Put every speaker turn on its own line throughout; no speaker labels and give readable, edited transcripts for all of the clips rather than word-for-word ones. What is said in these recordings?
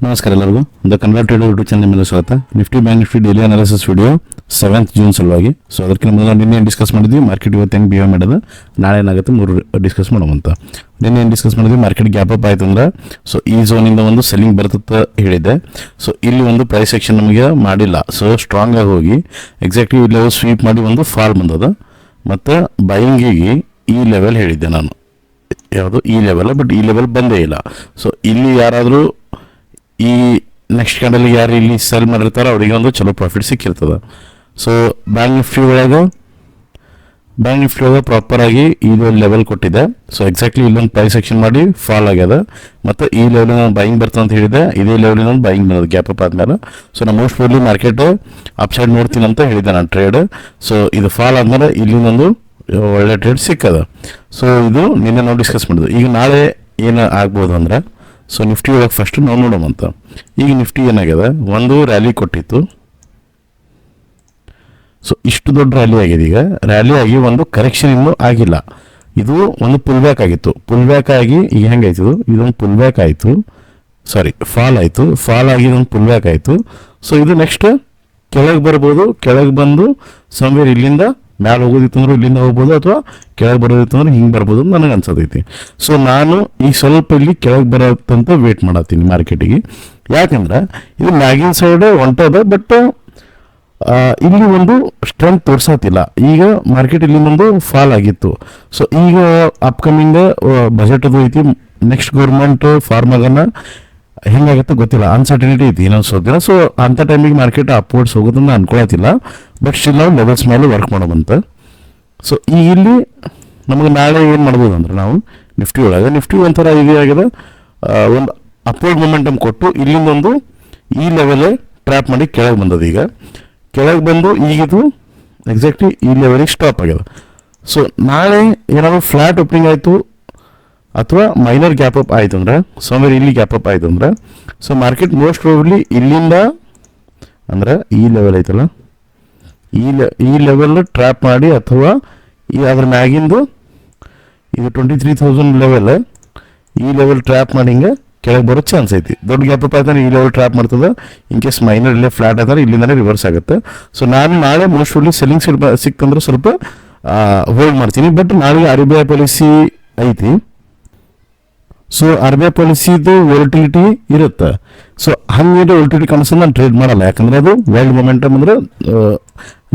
ನಮಸ್ಕಾರ ಎಲ್ಲರಿಗೂ the Kannada trader YouTube channel ಮೇಲೆ ಸ್ವಾಗತ. Nifty bank Nifty daily analysis video 7th June ಸಲುವಾಗಿ. ಸೊ ಅದಕ್ಕಿಂತ ಮೊದಲು ನಿನ್ನೆ ಡಿಸ್ಕಸ್ ಮಾಡಿದ್ವಿ ಮಾರ್ಕೆಟ್ ಇವತ್ತು ಹೆಂಗೆ ಬಿಹೇವ್ ಮಾಡೋದು, ನಾಳೆ ಏನಾಗುತ್ತೆ ಮೂರು ಡಿಸ್ಕಸ್ ಮಾಡೋವಂತ. ನಿನ್ನೆ ಏನು ಡಿಸ್ಕಸ್ ಮಾಡಿದ್ವಿ, ಮಾರ್ಕೆಟ್ ಗ್ಯಾಪ್ ಅಪ್ ಆಯಿತು ಅಂದ್ರೆ ಸೊ ಈ ಝೋನಿಂದ ಒಂದು ಸೆಲ್ಲಿಂಗ್ ಬರ್ತದೆ ಹೇಳಿದ್ದೆ. ಸೊ ಇಲ್ಲಿ ಒಂದು ಪ್ರೈಸ್ ಸೆಕ್ಷನ್ ನಮಗೆ ಮಾಡಿಲ್ಲ, ಸೊ ಸ್ಟ್ರಾಂಗ್ ಆಗಿ ಹೋಗಿ ಎಕ್ಸಾಕ್ಟ್ಲಿ ಈ ಲೆವೆಲ್ ಸ್ವೀಪ್ ಮಾಡಿ ಒಂದು ಫಾಲ್ ಬಂದದ. ಮತ್ತು ಬೈಯಿಂಗಿಗೆ ಈ ಲೆವೆಲ್ ಹೇಳಿದ್ದೆ ನಾನು, ಯಾವುದು ಈ ಲೆವೆಲ್, ಬಟ್ ಈ ಲೆವೆಲ್ ಬಂದೇ ಇಲ್ಲ. ಸೊ ಇಲ್ಲಿ ಯಾರಾದರೂ ಈ ನೆಕ್ಸ್ಟ್ ಕ್ಯಾಂಡಲ್ ಯಾರು ಇಲ್ಲಿ ಸೆಲ್ ಮಾಡಿರ್ತಾರೋ ಅವರಿಗೆ ಒಂದು ಚಲೋ ಪ್ರಾಫಿಟ್ ಸಿಕ್ಕಿರ್ತದೆ. ಸೊ ಬ್ಯಾಂಕ್ ನಿಫ್ಟಿ ಒಳಗೆ ಪ್ರಾಪರಾಗಿ ಇದು ಲೆವೆಲ್ ಕೊಟ್ಟಿದೆ. ಸೊ ಎಕ್ಸಾಕ್ಟ್ಲಿ ಇಲ್ಲೊಂದು ಪ್ರೈಸ್ ಸೆಕ್ಷನ್ ಮಾಡಿ ಫಾಲ್ ಆಗ್ಯದ. ಮತ್ತು ಈ ಲೆವೆಲ್ ನಾನು ಬೈಯಿಂಗ್ ಬರ್ತದೆ ಅಂತ ಹೇಳಿದೆ, ಇದೇ ಲೆವೆಲ್ ನಾನು ಬೈಯಿಂಗ್ ಬಂದದ್ದು ಗ್ಯಾಪ್ ಅಪ್ ಆದ್ಮೇಲೆ. ಸೊ ನಾನು ಮೋಸ್ಟ್ ಪ್ರಾಬಬ್ಲಿ ಮಾರ್ಕೆಟ್ ಅಪ್ಸೈಡ್ ನೋಡ್ತೀನಿ ಅಂತ ಹೇಳಿದ್ದೆ ನಾನು ಟ್ರೇಡ್. ಸೊ ಇದು ಫಾಲ್ ಆದ್ಮೇಲೆ ಇಲ್ಲಿಂದೊಂದು ಒಳ್ಳೆ ಟ್ರೇಡ್ ಸಿಕ್ಕದ. ಸೊ ಇದು ನಿನ್ನೆ ನಾವು ಡಿಸ್ಕಸ್ ಮಾಡಿದ್ವಿ. ಈಗ ನಾಳೆ ಏನು ಆಗ್ಬೋದು ಅಂದರೆ, ಸೊ ನಿಫ್ಟಿ ಒಳಗೆ ಫಸ್ಟ್ ನಾವು ನೋಡೋವಂತ. ಈಗ ನಿಫ್ಟಿ ಏನಾಗಿದೆ, ಒಂದು ರ್ಯಾಲಿ ಕೊಟ್ಟಿತ್ತು. ಸೊ ಇಷ್ಟು ದೊಡ್ಡ ರ್ಯಾಲಿ ಆಗಿದೆ. ಈಗ ರ್ಯಾಲಿ ಆಗಿ ಒಂದು ಕರೆಕ್ಷನ್ ಇನ್ನೂ ಆಗಿಲ್ಲ. ಇದು ಒಂದು ಪುಲ್ ಬ್ಯಾಕ್ ಆಗಿತ್ತು. ಪುಲ್ ಬ್ಯಾಕ್ ಆಗಿ ಈಗ ಹೆಂಗಾಯ್ತು, ಇದೊಂದು ಪುಲ್ ಬ್ಯಾಕ್ ಆಯಿತು, ಸಾರಿ ಫಾಲ್ ಆಯಿತು. ಫಾಲ್ ಆಗಿ ಇದೊಂದು ಪುಲ್ ಬ್ಯಾಕ್ ಆಯಿತು. ಸೊ ಇದು ನೆಕ್ಸ್ಟ್ ಕೆಳಗೆ ಬರ್ಬೋದು. ಕೆಳಗೆ ಬಂದು ಸಮ್ವೇರ್ ಇಲ್ಲಿಂದ ಮ್ಯಾಲೆ ಹೋಗೋದಿತ್ತು ಅಂದ್ರೆ ಇಲ್ಲಿಂದ ಹೋಗ್ಬೋದು, ಅಥವಾ ಕೆಳಗೆ ಬರೋದಿತ್ತು ಅಂದ್ರೆ ಹಿಂಗೆ ಬರ್ಬೋದು ನನಗೆ ಅನ್ಸತೈತಿ. ಸೊ ನಾನು ಈಗ ಸ್ವಲ್ಪ ಇಲ್ಲಿ ಕೆಳಗೆ ಬರೋದಂತ ವೇಟ್ ಮಾಡತ್ತೀನಿ ಮಾರ್ಕೆಟಿಗೆ. ಯಾಕಂದ್ರೆ ಇದು ಮ್ಯಾಗಿನ ಸೈಡ್ ಹೊಂಟದ, ಬಟ್ ಇಲ್ಲಿ ಒಂದು ಸ್ಟ್ರೆಂತ್ ತೋರ್ಸತ್ತಿಲ್ಲ. ಈಗ ಮಾರ್ಕೆಟ್ ಇಲ್ಲಿ ಒಂದು ಫಾಲ್ ಆಗಿತ್ತು. ಸೊ ಈಗ ಅಪ್ಕಮಿಂಗ್ ಬಜೆಟ್ ಅದು ಐತಿ, ನೆಕ್ಸ್ಟ್ ಗೌರ್ಮೆಂಟ್ ಫಾರ್ಮಗನ್ನ ಹೆಂಗಾಗುತ್ತೆ ಗೊತ್ತಿಲ್ಲ, ಅನ್ಸರ್ಟನಿಟಿ ಐತಿ ಇನ್ನೊಂದು ಸ್ವಲ್ಪ ದಿನ. ಸೊ ಅಂಥ ಟೈಮಿಗೆ ಮಾರ್ಕೆಟ್ ಅಪ್ವರ್ಡ್ಸ್ ಹೋಗೋದನ್ನ ಅನ್ಕೊಳತ್ತಿಲ್ಲ, ಬಟ್ ಸ್ಟಿಲ್ ನಾವು ಲೆವೆಲ್ಸ್ ಮೇಲೆ ವರ್ಕ್ ಮಾಡೋವಂತ. ಸೊ ಈಗ ಇಲ್ಲಿ ನಮಗೆ ನಾಳೆ ಏನು ಮಾಡ್ಬೋದು ಅಂದ್ರೆ, ನಾವು ನಿಫ್ಟಿ ಒಂಥರ ಇದು ಆಗಿದೆ, ಒಂದು ಅಪ್ವರ್ಡ್ ಮೊಮೆಂಟಮ್ ಕೊಟ್ಟು ಇಲ್ಲಿಂದೊಂದು ಈ ಲೆವೆಲ್ ಟ್ರ್ಯಾಪ್ ಮಾಡಿ ಕೆಳಗೆ ಬಂದದ್ದು. ಈಗ ಕೆಳಗೆ ಬಂದು ಈಗಿದು ಎಕ್ಸಾಕ್ಟ್ಲಿ ಈ ಲೆವೆಲಿಗೆ ಸ್ಟಾಪ್ ಆಗ್ಯದ. ಸೊ ನಾಳೆ ಏನಾದರೂ ಫ್ಲಾಟ್ ಓಪನಿಂಗ್ ಆಯಿತು ಅಥವಾ ಮೈನರ್ ಗ್ಯಾಪ್ ಅಪ್ ಆಯಿತು ಅಂದ್ರೆ, ಸಮ್ವೇರ್ ಇಲ್ಲಿ ಗ್ಯಾಪ್ ಅಪ್ ಆಯಿತು ಅಂದ್ರೆ, ಸೊ ಮಾರ್ಕೆಟ್ ಮೋಸ್ಟ್ ಪ್ರಾಬಬ್ಲಿ ಇಲ್ಲಿಂದ ಅಂದ್ರೆ ಈ ಲೆವೆಲ್ ಐತಲ್ಲ, ಈ ಲೆವೆಲ್ ಟ್ರ್ಯಾಪ್ ಮಾಡಿ ಅಥವಾ ಅದ್ರ ಮ್ಯಾಗಿಂದು ಇದು 23,000 ಲೆವೆಲ್, ಈ ಲೆವೆಲ್ ಟ್ರ್ಯಾಪ್ ಮಾಡಿ ಹಿಂಗೆ ಕೆಳಗೆ ಬರೋ ಚಾನ್ಸ್ ಐತಿ. ದೊಡ್ಡ ಗ್ಯಾಪ್ ಅಪ್ ಆಯ್ತಾನೆ ಈ ಲೆವೆಲ್ ಟ್ರ್ಯಾಪ್ ಮಾಡ್ತದೆ. ಇನ್ ಕೇಸ್ ಮೈನರ್ ಇಲ್ಲೇ ಫ್ಲಾಟ್ ಆಯ್ತಾರೆ ಇಲ್ಲಿಂದನೇ ರಿವರ್ಸ್ ಆಗುತ್ತೆ. ಸೊ ನಾನು ನಾಳೆ ಮೋಸ್ಟ್ ಪ್ರಾಬಬ್ಲಿ ಸೆಲ್ಲಿಂಗ್ ಸೈಡ್ ಸಿಕ್ತಂದ್ರೆ ಸ್ವಲ್ಪ ಹೋಲ್ಡ್ ಮಾಡ್ತೀನಿ. ಬಟ್ ನಾಳೆಗೆ RBI ಪಾಲಿಸಿ ಐತಿ. ಸೊ RBI ಪಾಲಿಸಿದು ವೋಲಟಿಲಿಟಿ ಇರುತ್ತೆ. ಸೊ ಹಂಗೇನು ವೋಲಟಿಲಿಟಿ ಕಾಣಿಸ್ತದೆ ನಾನು ಟ್ರೇಡ್ ಮಾಡಲ್ಲ, ಯಾಕಂದರೆ ಅದು ವರ್ಲ್ಡ್ ಮೊಮೆಂಟಮ್ ಅಂದರೆ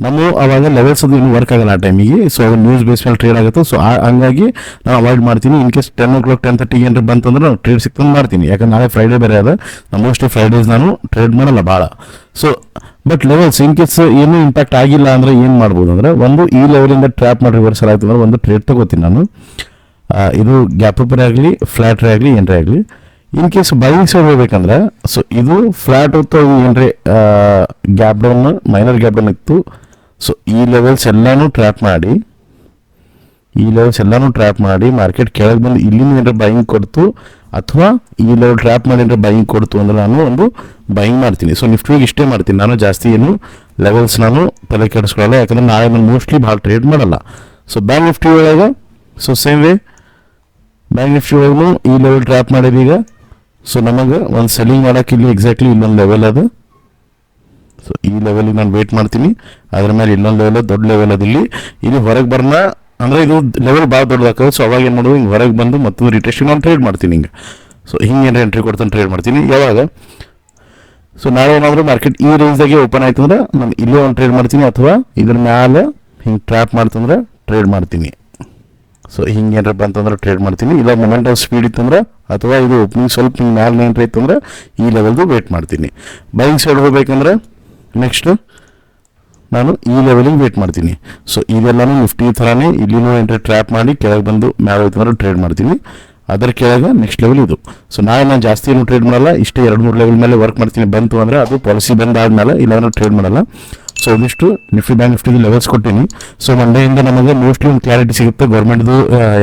ನಮ್ಮ ಅವಾಗ ಲೆವೆಲ್ಸ್ ಅದು ಇನ್ನೂ ವರ್ಕ್ ಆಗಲ್ಲ ಆ ಟೈಮಿಗೆ. ಸೊ ಅದು ನ್ಯೂಸ್ ಬೇಸ್ ಮೇಲೆ ಟ್ರೇಡ್ ಆಗುತ್ತೆ. ಸೊ ಹಂಗಾಗಿ ನಾನು ಅವಾಯ್ಡ್ ಮಾಡ್ತೀನಿ. ಇನ್ ಕೇಸ್ 10 o'clock 10:30 ಏನಾರು ಬಂತಂದ್ರೆ ನಾನು ಟ್ರೇಡ್ ಸಿಕ್ತಂದು ಮಾಡ್ತೀನಿ, ಯಾಕಂದ್ರೆ ನಾಳೆ ಫ್ರೈಡೇ ಬೇರೆ ಅದ. ಮೋಸ್ಟ್ಲಿ ಫ್ರೈಡೇಸ್ ನಾನು ಟ್ರೇಡ್ ಮಾಡಲ್ಲ ಭಾಳ. So but levels in case ಏನೂ ಇಂಪ್ಯಾಕ್ಟ್ ಆಗಿಲ್ಲ ಅಂದರೆ ಏನು ಮಾಡ್ಬೋದು ಅಂದರೆ, ಒಂದು ಈ ಲೆವೆಲಿಂದ ಟ್ರ್ಯಾಪ್ ಮಾಡಿ ರಿವರ್ಸ್ ಆಯ್ತು ಅಂದ್ರೆ ಒಂದು ಟ್ರೇಡ್ ತಗೋತೀನಿ ನಾನು. ಇದು ಗ್ಯಾಪ್ ಅಪ್ ಆಗಲಿ ಫ್ಲಾಟ್ ಆಗಲಿ ಏನರೇ ಆಗಲಿ. ಇನ್ ಕೇಸ್ ಬೈಯಿಂಗ್ ಸೈಡ್ ಹೋಗ್ಬೇಕಂದ್ರೆ, ಸೊ ಇದು ಫ್ಲಾಟ್ ಹೊತ್ತು ಏನರೇ gap down minor gap down ಇತ್ತು. ಸೊ ಈ ಲೆವೆಲ್ಸ್ ಎಲ್ಲಾನು ಟ್ರ್ಯಾಪ್ ಮಾಡಿ ಮಾರ್ಕೆಟ್ ಕೆಳಗೆ ಬಂದು ಇಲ್ಲಿಂದ ಏನಾರ ಬೈಯಿಂಗ್ ಕೊಡ್ತು, ಅಥವಾ ಈ ಲೆವೆಲ್ ಟ್ರ್ಯಾಪ್ ಮಾಡಿ ಏನಾರ ಬೈಯಿಂಗ್ ಕೊಡ್ತು ಅಂದ್ರೆ ನಾನು ಒಂದು ಬೈಯಿಂಗ್ ಮಾಡ್ತೀನಿ. ಸೊ ನಿಫ್ಟಿಗೆ ಇಷ್ಟೇ ಮಾಡ್ತೀನಿ ನಾನು, ಜಾಸ್ತಿ ಏನು ಲೆವೆಲ್ಸ್ ನಾನು ತಲೆ ಕೆಡಿಸ್ಕೊಳ್ಳಲ್ಲ, ಯಾಕಂದ್ರೆ ನಾಳೆ ನಾನು ಮೋಸ್ಟ್ಲಿ ಭಾಳ ಟ್ರೇಡ್ ಮಾಡಲ್ಲ. ಸೊ ಬ್ಯಾಂಕ್ ನಿಫ್ಟಿ ಒಳಗೆ so same way bank Nifty ಒಳಗೂ ಈ ಲೆವೆಲ್ ಟ್ರ್ಯಾಪ್ ಮಾಡಿದ ಈಗ. ಸೊ ನಮಗೆ ಒಂದು ಸೆಲ್ಲಿಂಗ್ ಮಾಡೋಕೆ ಇಲ್ಲಿ ಎಕ್ಸಾಕ್ಟ್ಲಿ ಇಲ್ಲೊಂದು ಲೆವೆಲ್ ಅದು. ಸೊ ಈ ಲೆವೆಲಿಗೆ ನಾನು ವೇಟ್ ಮಾಡ್ತೀನಿ. ಅದ್ರ ಮೇಲೆ ಇನ್ನೊಂದು ಲೆವೆಲ್ ದೊಡ್ಡ ಲೆವೆಲ್ ಅದು. ಇಲ್ಲಿ ಹೊರಗೆ ಬರೋಣ ಅಂದರೆ ಇದು ಲೆವೆಲ್ ಭಾಳ ದೊಡ್ಡದಾಗ್ತದೆ. ಸೊ ಅವಾಗ ಏನು ಮಾಡೋದು, ಹಿಂಗೆ ಹೊರಗೆ ಬಂದು ಮತ್ತು ರಿಟೆಸ್ಟಿಂಗ್ ನಾನು ಟ್ರೇಡ್ ಮಾಡ್ತೀನಿ ಹಿಂಗೆ. ಸೊ ಹಿಂಗೆ ಎಂಟ್ರಿ ಕೊಡ್ತಾನೆ ಟ್ರೇಡ್ ಮಾಡ್ತೀನಿ ಯಾವಾಗ. ಸೊ ನಾಳೆ ಏನಾದರೂ ಮಾರ್ಕೆಟ್ ಈ ರೇಂಜ್ದಾಗೆ ಓಪನ್ ಆಯ್ತು ಅಂದ್ರೆ ನಾನು ಇಲ್ಲೇ ಒಂದು ಟ್ರೇಡ್ ಮಾಡ್ತೀನಿ, ಅಥವಾ ಇದ್ರ ಮೇಲೆ ಹಿಂಗೆ ಟ್ರ್ಯಾಪ್ ಮಾಡ್ತಂದ್ರೆ ಟ್ರೇಡ್ ಮಾಡ್ತೀನಿ. ಸೊ ಹಿಂಗೆ ಏನಾರ ಬಂತಂದ್ರೆ ಟ್ರೇಡ್ ಮಾಡ್ತೀನಿ. ಇಲ್ಲ ಮೊಮೆಂಟ್ ಸ್ಪೀಡ್ ಇತ್ತಂದ್ರೆ, ಅಥವಾ ಇದು ಓಪನಿಂಗ್ ಸ್ವಲ್ಪ ಹಿಂಗೆ ಮ್ಯಾಲೆ ಏನಾರ ಇತ್ತಂದ್ರೆ ಈ ಲೆವೆಲ್ದು ವೇಟ್ ಮಾಡ್ತೀನಿ. ಬೈಯಿಂಗ್ ಸೈಡ್ ಹೋಗ್ಬೇಕಂದ್ರೆ ನೆಕ್ಸ್ಟ್ ನಾನು ಈ ಲೆವೆಲಿಗೆ ವೇಟ್ ಮಾಡ್ತೀನಿ. ಸೊ ಇದೆಲ್ಲನೂ ನಿಫ್ಟಿ ಥರನೇ ಇಲ್ಲಿನೂ ಏನಾರ ಟ್ರ್ಯಾಪ್ ಮಾಡಿ ಕೆಳಗೆ ಬಂದು ಮ್ಯಾಲೆ ಹೋಯ್ತಂದ್ರೆ ಟ್ರೇಡ್ ಮಾಡ್ತೀನಿ. ಅದರ ಕೆಳಗೆ ನೆಕ್ಸ್ಟ್ ಲೆವೆಲ್ ಇದು. ಸೊ ನಾನು ಜಾಸ್ತಿ ಏನು ಟ್ರೇಡ್ ಮಾಡಲ್ಲ, ಇಷ್ಟೇ 2-3 ಲೆವೆಲ್ ಮೇಲೆ ವರ್ಕ್ ಮಾಡ್ತೀನಿ. ಬಂತು ಅಂದರೆ ಅದು ಪಾಲಿಸಿ ಬಂದಾದ್ಮೇಲೆ ಇಲ್ಲಾಂದ್ರೆ ಟ್ರೇಡ್ ಮಾಡಲ್ಲ. ಸೊ ಇದಿಷ್ಟು ಬ್ಯಾಂಕ್ ನಿಫ್ಟಿದು ಲೆವೆಲ್ಸ್ ಕೊಟ್ಟಿನಿ. ಸೊ ಮಂಡೆಯಿಂದ ನಮಗೆ ಮೋಸ್ಟ್ಲಿ ಒಂದು ಕ್ಲಾರಿಟಿ ಸಿಗುತ್ತೆ, ಗೌರ್ಮೆಂಟ್ದು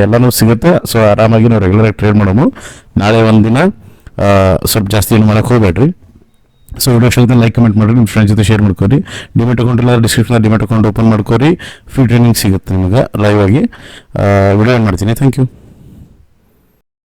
ಎಲ್ಲನೂ ಸಿಗುತ್ತೆ. ಸೊ ಆರಾಮಾಗಿ ನಾವು ರೆಗ್ಯುಲರಾಗಿ ಟ್ರೇಡ್ ಮಾಡೋದು. ನಾಳೆ ಒಂದಿನ ಸ್ವಲ್ಪ ಜಾಸ್ತಿ ಏನು ಮಾಡೋಕ್ಕೆ ಹೋಗ್ಬೇಡ್ರಿ. ಸೊ ವಿಡಿಯೋ ಇಷ್ಟ ಲೈಕ್ ಕಮೆಂಟ್ ಮಾಡಿರಿ, ನಿಮ್ಮ ಫ್ರೆಂಡ್ಸ್ ಜೊತೆ ಶೇರ್ ಮಾಡ್ಕೊರಿ. ಡಿಮೆಟ್ ಅಕೌಂಟ್ ಎಲ್ಲ ಡಿಸ್ಕ್ರಿಪ್ಷನ್ ಡಿಮೆಟ್ ಅಕೌಂಟ್ ಓಪನ್ ಮಾಡ್ಕೊರಿ. ಫ್ರೀ ಟ್ರೈನಿಂಗ್ ಸಿಗುತ್ತೆ ನಿಮಗೆ ಲೈವ್ ಆಗಿ. ವಿಡಿಯೋ ಮಾಡ್ತೀನಿ. Thank you.